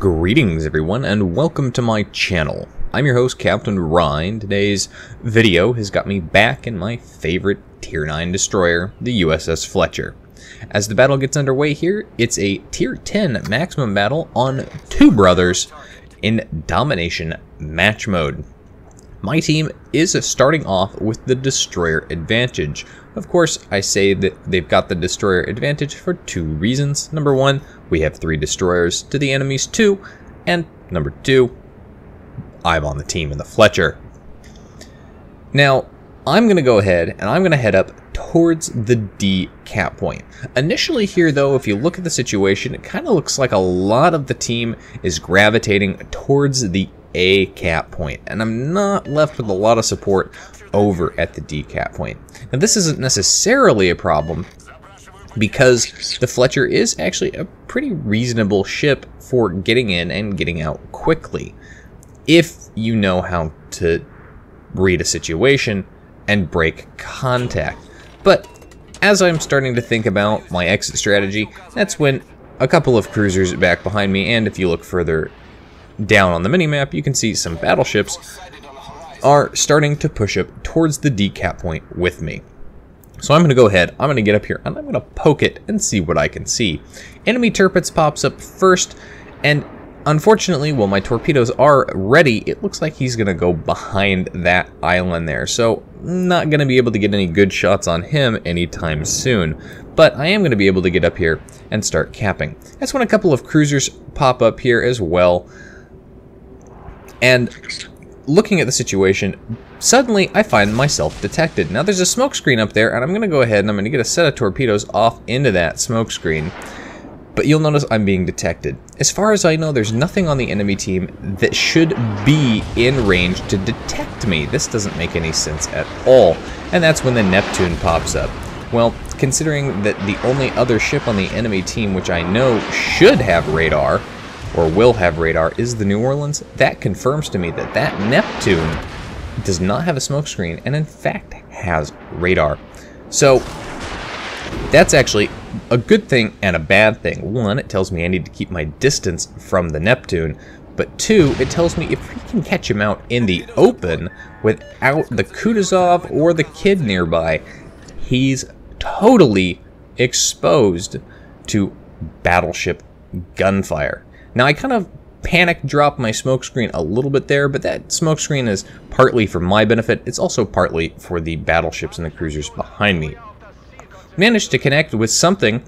Greetings everyone and welcome to my channel. I'm your host Captain Ryan. Today's video has got me back in my favorite Tier 9 destroyer, the USS Fletcher. As the battle gets underway here, it's a Tier 10 maximum battle on two brothers in domination match mode. My team is starting off with the destroyer advantage. Of course, I say that they've got the destroyer advantage for two reasons. Number one, we have 3 destroyers to the enemy's 2, and number 2, I'm on the team in the Fletcher. Now, I'm going to go ahead and I'm going to head up towards the D cap point. Initially here though, if you look at the situation, it kind of looks like a lot of the team is gravitating towards the A cap point, and I'm not left with a lot of support over at the D cap point. Now this isn't necessarily a problem because the Fletcher is actually a pretty reasonable ship for getting in and getting out quickly if you know how to read a situation and break contact. But as I'm starting to think about my exit strategy, that's when a couple of cruisers back behind me, and if you look further down on the minimap, you can see some battleships are starting to push up towards the D cap point with me. So I'm going to go ahead, I'm going to get up here, and I'm going to poke it and see what I can see. Enemy Tirpitz pops up first, and unfortunately, while my torpedoes are ready, it looks like he's going to go behind that island there. So not going to be able to get any good shots on him anytime soon. But I am going to be able to get up here and start capping. That's when a couple of cruisers pop up here as well. And looking at the situation, suddenly I find myself detected. Now there's a smoke screen up there, and I'm going to go ahead and I'm going to get a set of torpedoes off into that smoke screen. But you'll notice I'm being detected. As far as I know, there's nothing on the enemy team that should be in range to detect me. This doesn't make any sense at all. And that's when the Neptune pops up. Well, considering that the only other ship on the enemy team which I know should have radar, or will have radar, is the New Orleans, that confirms to me that that Neptune does not have a smokescreen and in fact has radar. So that's actually a good thing and a bad thing. One, it tells me I need to keep my distance from the Neptune, but two, it tells me if we can catch him out in the open without the Kutuzov or the Kid nearby, he's totally exposed to battleship gunfire. Now I kind of panic dropped my smokescreen a little bit there, but that smokescreen is partly for my benefit. It's also partly for the battleships and the cruisers behind me. Managed to connect with something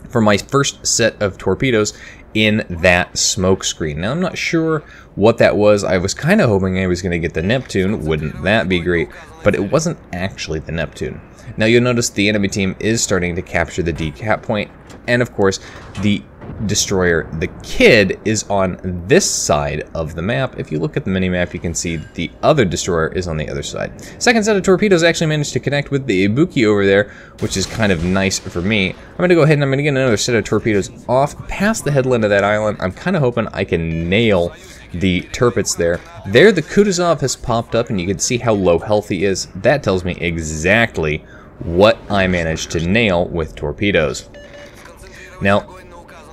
for my first set of torpedoes in that smokescreen. Now I'm not sure what that was. I was kind of hoping I was going to get the Neptune. Wouldn't that be great? But it wasn't actually the Neptune. Now you'll notice the enemy team is starting to capture the D cap point, and of course the destroyer, the Kid, is on this side of the map. If you look at the minimap, you can see the other destroyer is on the other side. Second set of torpedoes actually managed to connect with the Ibuki over there, which is kind of nice for me. I'm going to go ahead and I'm going to get another set of torpedoes off past the headland of that island. I'm kind of hoping I can nail the Tirpitz there. There the Kutuzov has popped up, and you can see how low health he is. That tells me exactly what I managed to nail with torpedoes. Now,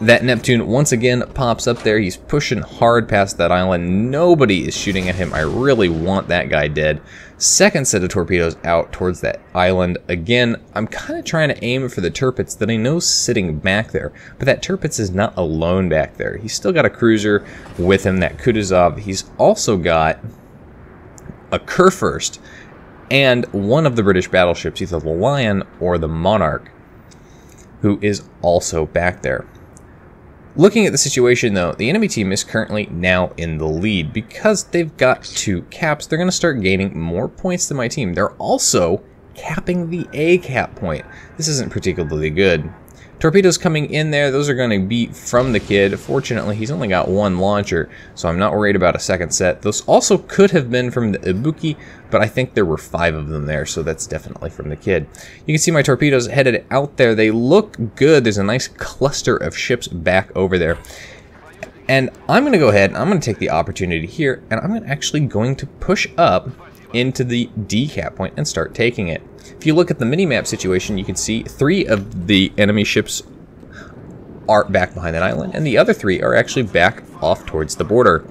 that Neptune once again pops up there. He's pushing hard past that island. Nobody is shooting at him. I really want that guy dead. Second set of torpedoes out towards that island. Again, I'm kind of trying to aim for the Tirpitz that I know's sitting back there. But that Tirpitz is not alone back there. He's still got a cruiser with him, that Kutuzov. He's also got a Kurfürst and one of the British battleships, either the Lion or the Monarch, who is also back there. Looking at the situation though, the enemy team is currently now in the lead. Because they've got 2 caps, they're going to start gaining more points than my team. They're also capping the A cap point. This isn't particularly good. Torpedoes coming in there, those are going to be from the Kid. Fortunately, he's only got 1 launcher, so I'm not worried about a second set. Those also could have been from the Ibuki, but I think there were 5 of them there, so that's definitely from the Kid. You can see my torpedoes headed out there. They look good. There's a nice cluster of ships back over there. And I'm going to go ahead, and I'm going to take the opportunity here, and I'm actually going to push up into the D cap point and start taking it. If you look at the minimap situation, you can see 3 of the enemy ships are back behind that island, and the other 3 are actually back off towards the border.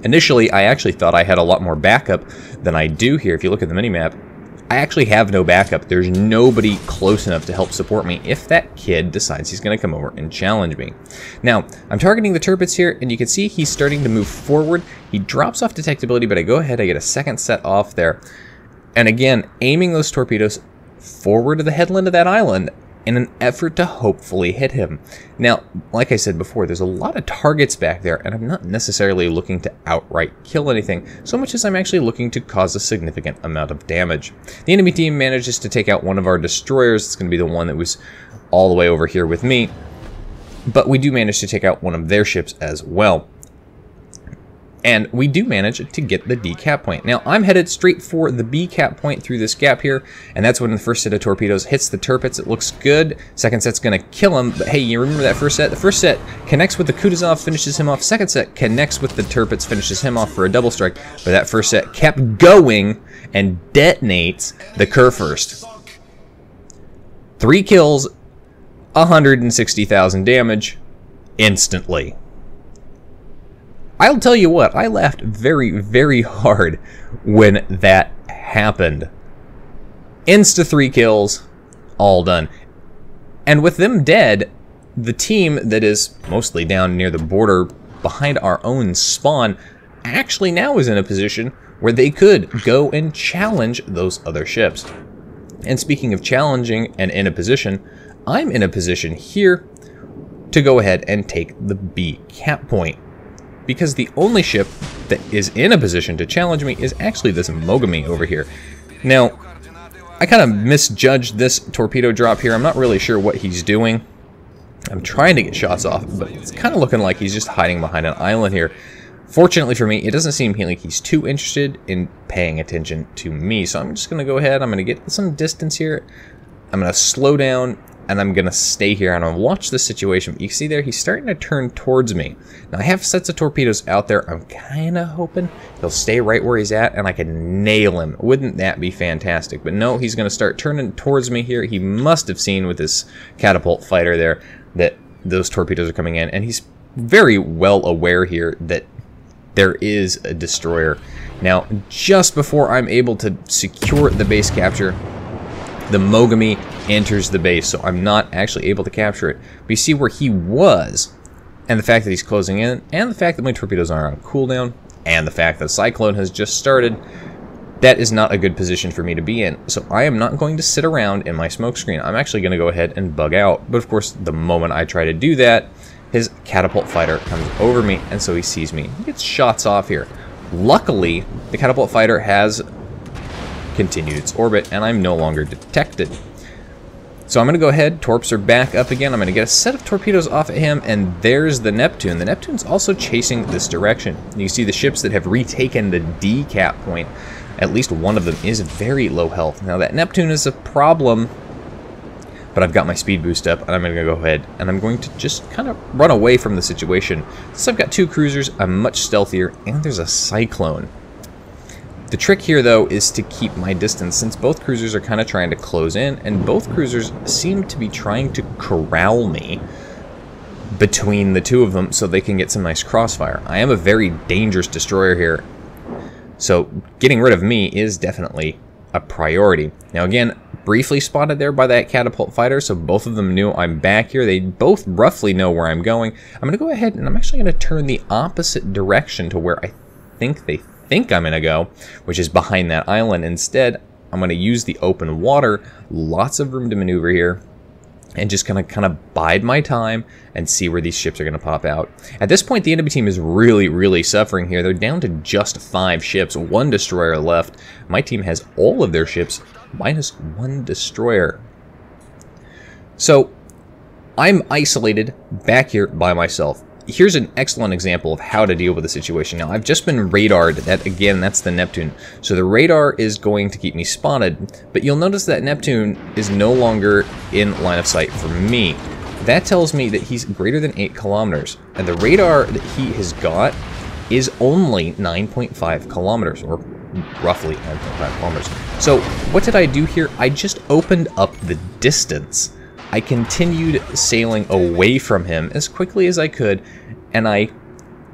Initially, I actually thought I had a lot more backup than I do here. If you look at the minimap, I actually have no backup. There's nobody close enough to help support me if that kid decides he's going to come over and challenge me. Now, I'm targeting the turpets here, and you can see he's starting to move forward. He drops off detectability, but I go ahead, I get a second set off there. And again, aiming those torpedoes forward to the headland of that island in an effort to hopefully hit him. Now, like I said before, there's a lot of targets back there, and I'm not necessarily looking to outright kill anything, so much as I'm actually looking to cause a significant amount of damage. The enemy team manages to take out one of our destroyers. It's going to be the one that was all the way over here with me, but we do manage to take out one of their ships as well. And we do manage to get the D cap point. Now, I'm headed straight for the B cap point through this gap here, and that's when the first set of torpedoes hits the turpets. It looks good. Second set's going to kill him, but hey, you remember that first set? The first set connects with the Kutuzov, finishes him off. Second set connects with the turpets, finishes him off for a double strike, but that first set kept going and detonates the Kurfürst. 3 kills, 160,000 damage, instantly. I'll tell you what, I laughed very, very hard when that happened. Insta 3 kills, all done. And with them dead, the team that is mostly down near the border behind our own spawn actually now is in a position where they could go and challenge those other ships. And speaking of challenging and in a position, I'm in a position here to go ahead and take the B cap point. Because the only ship that is in a position to challenge me is actually this Mogami over here. Now, I kind of misjudged this torpedo drop here. I'm not really sure what he's doing. I'm trying to get shots off, but it's kind of looking like he's just hiding behind an island here. Fortunately for me, it doesn't seem like he's too interested in paying attention to me. So I'm just going to go ahead. I'm going to get some distance here. I'm going to slow down, and I'm going to stay here, and I'll watch the situation. You can see there, he's starting to turn towards me. Now, I have sets of torpedoes out there. I'm kind of hoping he'll stay right where he's at, and I can nail him. Wouldn't that be fantastic? But no, he's going to start turning towards me here. He must have seen with this catapult fighter there that those torpedoes are coming in, and he's very well aware here that there is a destroyer. Now, just before I'm able to secure the base capture, the Mogami enters the base, so I'm not actually able to capture it. But you see where he was, and the fact that he's closing in, and the fact that my torpedoes are on cooldown, and the fact that Cyclone has just started, that is not a good position for me to be in. So I am not going to sit around in my smoke screen. I'm actually going to go ahead and bug out. But of course, the moment I try to do that, his catapult fighter comes over me, and so he sees me. He gets shots off here. Luckily, the catapult fighter has continued its orbit, and I'm no longer detected. So I'm going to go ahead, torps are back up again, I'm going to get a set of torpedoes off at him, and there's the Neptune. The Neptune's also chasing this direction. You see the ships that have retaken the D cap point, at least one of them is very low health. Now that Neptune is a problem, but I've got my speed boost up, and I'm going to go ahead, and I'm going to just kind of run away from the situation. Since I've got 2 cruisers, I'm much stealthier, and there's a Cyclone. The trick here, though, is to keep my distance, since both cruisers are kind of trying to close in, and both cruisers seem to be trying to corral me between the 2 of them so they can get some nice crossfire. I am a very dangerous destroyer here, so getting rid of me is definitely a priority. Now, again, briefly spotted there by that catapult fighter, so both of them knew I'm back here. They both roughly know where I'm going. I'm going to go ahead, and I'm actually going to turn the opposite direction to where I think they think I'm going to go, which is behind that island. Instead, I'm going to use the open water, lots of room to maneuver here, and just kind of bide my time and see where these ships are going to pop out. At this point, the enemy team is really, really suffering here. They're down to just 5 ships, 1 destroyer left. My team has all of their ships minus 1 destroyer. So I'm isolated back here by myself. Here's an excellent example of how to deal with the situation. Now, I've just been radared. That, again, that's the Neptune. So the radar is going to keep me spotted, but you'll notice that Neptune is no longer in line of sight for me. That tells me that he's greater than 8 kilometers, and the radar that he has got is only 9.5 kilometers, or roughly 9.5 kilometers. So what did I do here? I just opened up the distance I continued sailing away from him as quickly as I could, and I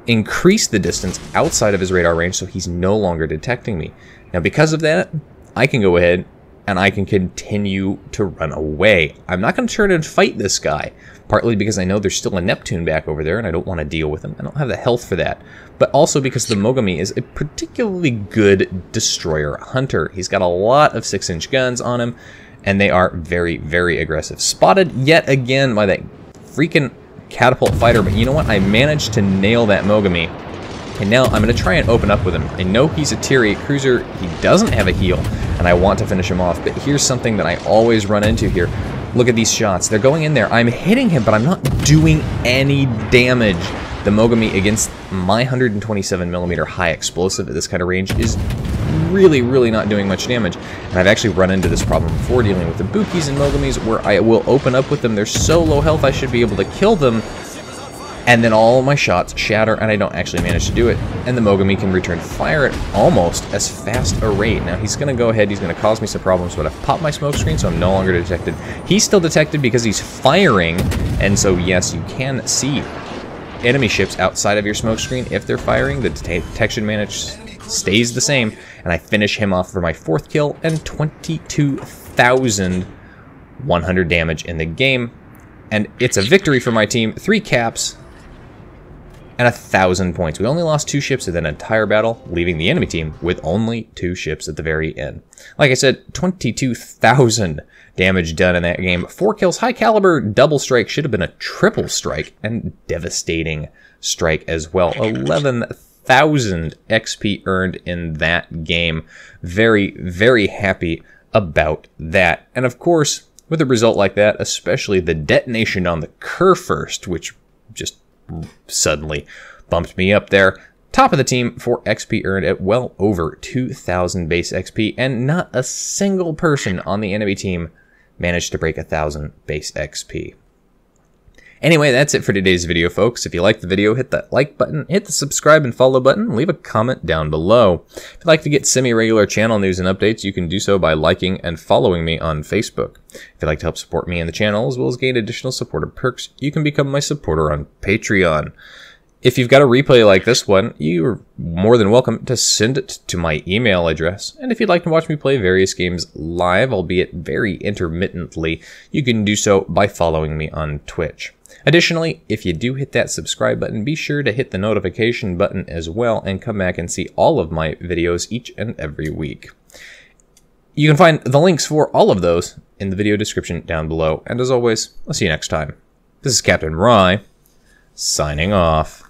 increased the distance outside of his radar range so he's no longer detecting me. Now, because of that, I can go ahead and I can continue to run away. I'm not going to turn and fight this guy, partly because I know there's still a Neptune back over there and I don't want to deal with him. I don't have the health for that. But also because the Mogami is a particularly good destroyer hunter. He's got a lot of 6-inch guns on him, and they are very, very aggressive. Spotted yet again by that freaking catapult fighter, but you know what? I managed to nail that Mogami. And now I'm going to try and open up with him. I know he's a tier 8 cruiser, he doesn't have a heal, and I want to finish him off, but here's something that I always run into here. Look at these shots. They're going in there. I'm hitting him, but I'm not doing any damage. The Mogami against my 127mm high explosive at this kind of range is really, really not doing much damage. And I've actually run into this problem before dealing with the Bukis and Mogamis, where I will open up with them. They're so low health I should be able to kill them, and then all my shots shatter and I don't actually manage to do it. And the Mogami can return fire at almost as fast a rate. Now he's going to go ahead, he's going to cause me some problems, but I've popped my smoke screen, so I'm no longer detected. He's still detected because he's firing, and so yes, you can see enemy ships outside of your smoke screen. If they're firing, the detection manage stays the same, and I finish him off for my 4th kill and 22,100 damage in the game. And it's a victory for my team, 3 caps, and 1,000 points. We only lost 2 ships in that entire battle, leaving the enemy team with only 2 ships at the very end. Like I said, 22,000 damage done in that game. 4 kills, high caliber, double strike, should have been a triple strike, and devastating strike as well. 11,000 XP earned in that game. Very, very happy about that. And of course, with a result like that, especially the detonation on the Kurfürst, which just suddenly bumped me up there. Top of the team for XP earned at well over 2,000 base XP, and not a single person on the enemy team managed to break 1,000 base XP. Anyway, that's it for today's video, folks. If you liked the video, hit that like button, hit the subscribe and follow button, leave a comment down below. If you'd like to get semi-regular channel news and updates, you can do so by liking and following me on Facebook. If you'd like to help support me and the channel, as well as gain additional supporter perks, you can become my supporter on Patreon. If you've got a replay like this one, you're more than welcome to send it to my email address. And if you'd like to watch me play various games live, albeit very intermittently, you can do so by following me on Twitch. Additionally, if you do hit that subscribe button, be sure to hit the notification button as well and come back and see all of my videos each and every week. You can find the links for all of those in the video description down below. And as always, I'll see you next time. This is Captain Rye, signing off.